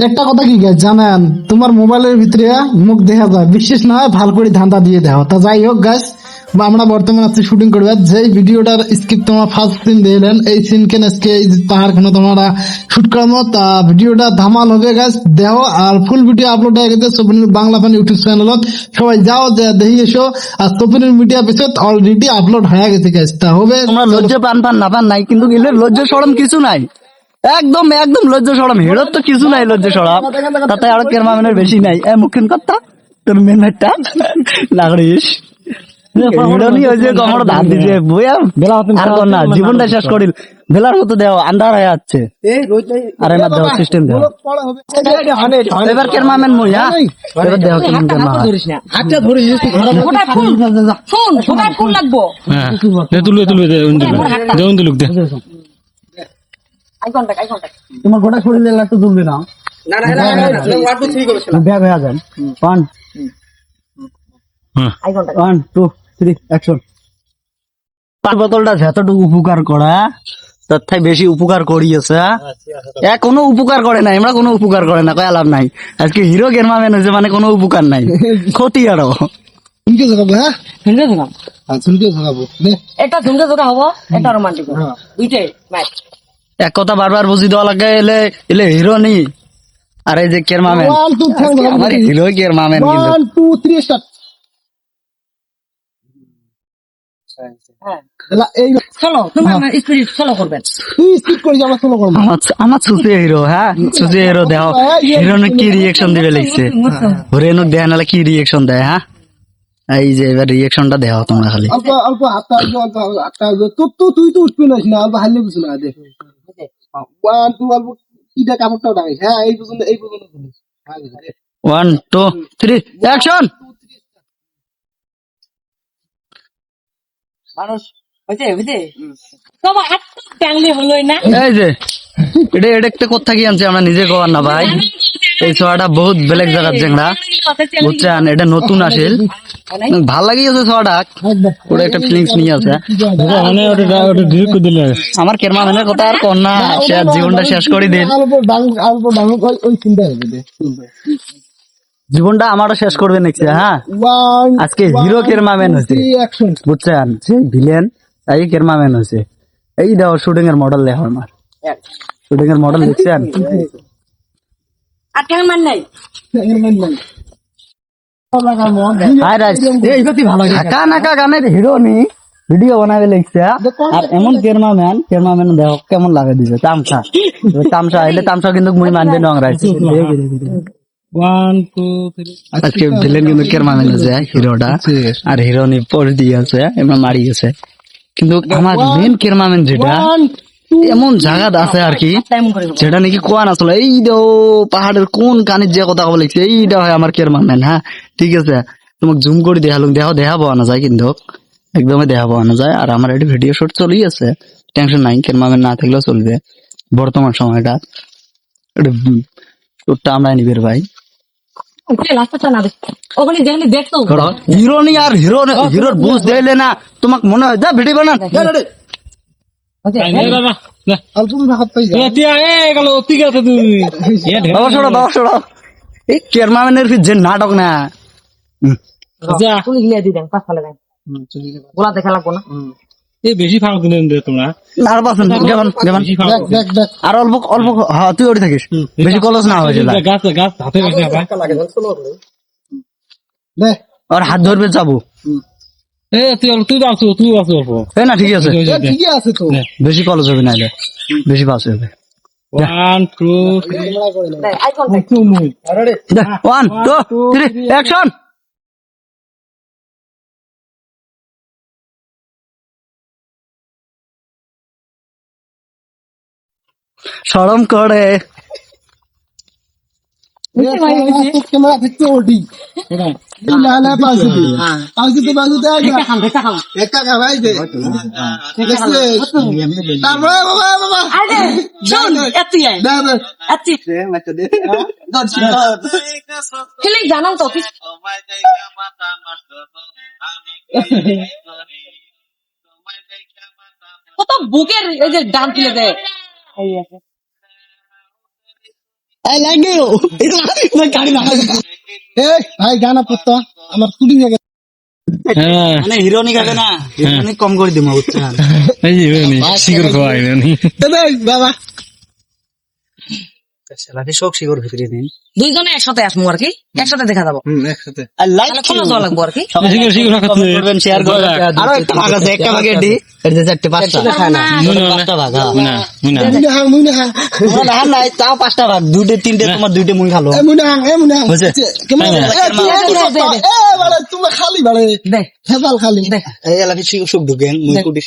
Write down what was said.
একটা কথা কি গাইস জানেন, তোমার মোবাইলের ভিতরে মুখ দেখা যায়, বিশেষ না হয় ভালো করে ধান্দা দিয়ে দাও। তা যাই হোক গাইস, আমরা বর্তমানে আছি শুটিং করবে, যে ভিডিওটার স্ক্রিপ্ট তোমার ফার্স্ট সিন দিলেন, এই সিন কেন আজকে এই পাহাড় কেন তোমরা শুট করানো, তা ভিডিওটা ধামাল হবে গাইস, দেখো। আর ফুল ভিডিও আপলোড হয়ে গেছে সোপিনের বাংলা ফান ইউটিউব চ্যানেলত, সবাই যাও দেখি এসো। আর সোপিনের মিডিয়া পেজত অলরেডি আপলোড হয়ে গেছে গাইস, তা হবে। তোমরা লজ্জা পান পান না পান নাই, কিন্তু এদের লজ্জা সরম কিছু নাই, একদম একদম লজ্জা সরম হিরোর তো কিছু নাই লজ্জা সরম, তাতে আরো ক্যামেরাম্যানের বেশি নাই। মুখিন কথা তোর মেন একটা লাগড়িস হিরোনি ওই যে কমর ধার দিছে বইয়া আর কোন না, জীবনটা শেষ করিল বেলার মতো দেও, আন্ধার হয়ে যাচ্ছে। আর এবার দেওয়ার সিস্টেম দেও, এবার ক্যামেরাম্যান মই। হ্যাঁ এবার দেও কেমন ক্যামেরা তোমার গোটা শরীরে একটু তুলবে না। বোতলটা যতটুকু উপকার করা তার থেকে বেশি উপকার করিয়েছে, কোনো উপকার করে নাই, আমরা কোনো উপকার করে না, কয়া লাভ নাই। আজকে হিরো ক্যামেরাম্যান হয়েছে মানে কোনো উপকার নাই, ক্ষতি আরো। শুনকে জাগাবো, হ্যাঁ শুনকে জাগাবো, শুনকে জাগাবো, এটা ঝুমকে জোড়া হবো, এটা রোমান্টিক দুইটাই ম্যাচ। এক কথা বারবার বুঝি দেওয়া লাগে, এলে এলে হিরো নি আর এই যে ক্যামেরাম্যান, আমার হিরো ক্যামেরাম্যান কিন্তু 1 2 3 স্টার্ট। এই চলো তোমার স্পিড চলো করবেন, তুই স্কিপ করে যাবা, চলো করব। আমার সুসে হিরো, হ্যাঁ সুসে হিরো দেও, হিরো কি রিয়েকশন দিবে লিখছে, হরেনুক দেয় নাহলে কি রিয়েকশন দেয়। হ্যাঁ এই যে এবার রিয়েকশনটা দেও তোমরা খালি। অল্প অল্প হাতটা অল্প হাতটা তুই তো উঠবি না, অল্প হারলে বুঝু না। দেখ 1 2 অল্প ইটা কাপড়টাও ডাঙাই, হ্যাঁ এই পর্যন্ত তুলিস। 1 2 3 অ্যাকশন। মানুষ হইতে হইতে তোমার হাত টাংলে হলোই না। এই যে এটা একটা কোথা কি আনছে আমরা নিজে গোয়ার না ভাই, এই ছোয়াটা বহুত বেলেগ জায়গার জেংড়া বুঝছেন, এটা নতুন আসিল, ভাল লাগিয়েছে ছোয়াটা, ওটা একটা ফিলিংস নিয়ে আছে। আমার ক্যামেরাম্যানের কথা আর কর না, সে আর জীবনটা শেষ করে দিন, ওই চিন্তা হবে দে, জীবনটা আমারও শেষ করবে নেক্সট। হ্যাঁ আজকে হিরো ক্যামেরাম্যান হয়েছে বুঝছেন, সেই ভিলেন তাই ক্যামেরাম্যান হয়েছে। এই দেখো শুটিং এর মডেল দেখো, আমার শুটিং এর মডেল দেখছেন। আর ক্যামেরাম্যান নাই, ঢাকা নাকা গানের হিরো নি ভিডিও বানাবে লিখছে, আর এমন ক্যামেরাম্যান দেখো কেমন লাগে দিছে। তামসা আইলে তামসা কিন্তু মুই মানবে নংরাইছে। আজকে ভিলেন কিন্তু ক্যামেরাম্যান আছে হিরোটা, আর হিরোনি পোজ দিয়ে আছে, এমন মারি গেছে। কিন্তু আমার মেন ক্যামেরাম্যান যেটা এমন জায়গা আছে আর কি, যেটা নাকি কোয়া না চলে, এই দেও পাহাড়ের কোন কানের যে কথা বলেছে, এইটা হয় আমার ক্যামেরাম্যান। হ্যাঁ ঠিক আছে, তোমাকে জুম করে দেখালুম, দেখা পাওয়া না যায়, কিন্তু একদমই দেখা পাওয়া না যায়। আর আমার একটা ভিডিও শুট চলেই আছে, টেনশন নাই, ক্যামেরাম্যান না থাকলেও চলবে বর্তমান সময়টা। শুটটা আমরা নিবের ভাই, হিরোনি আর হিরোর বুঝ দিলে না, তোমাকে মনে হয় যা ভিডিও বানান এই ক্যামেরাম্যানের যে নাটক না, গোলা দেখা লাগবো না। বেশি ফাঁক দিলেন তোমরা আর অল্প অল্প, হ্যাঁ তুই ওটি থাকিস, বেশি কলস না হয়েছিল, গাছ গাছ হাতে আর হাত ধরবে যাবো। তুই আসো অল্প, না ঠিক আছে, ঠিকই আছে তো, বেশি কলস হবে না, বেশি পাস হবে। 1 2 1 2 3 অ্যাকশন। শরম করে ক্যামেরা থেকে ওটি লালা পাশে একা ভাই দে, তারপরে বাবা আরে শুন এতি এতি খেলে জানাও তো কি কত বুকের এই যে ডান তুলে দেয়। I like you. গাড়ি না এই ভাই গানা পুত্তা আমার শুটিং এ হ্যাঁ মানে হিরোনি খাবে না হিরোনি কম করে দিমা বুঝছেন এই যে শিকর খাওয়াই বাবা সেলাকে শোক শিকর ভিতরে দিন দুইজনে একসাথে আসবো আর কি একসাথে দেখা যাবো একসাথে I like তাহলে খরচ দেওয়া লাগবো আর কি শিকর শিকর খাওয়াতে করবেন শেয়ার করবেন আরো একটা ভাগ আছে একটা ভাগে এটি এর যে চারটে পাঁচটা পাঁচটা ভাগ মুনা মুনা মুনে হাং না নাই তাও পাঁচটা ভাগ দুইটা তিনটে তোমার দুইটা মুই খালো মুনে হাং বুঝছে কেমন দে, দে, দে। বাড়ে তুমি খালি বাড়ে দে হেজাল খালি দে এই এলাকায় সুখ ঢুকেন মুই কুটি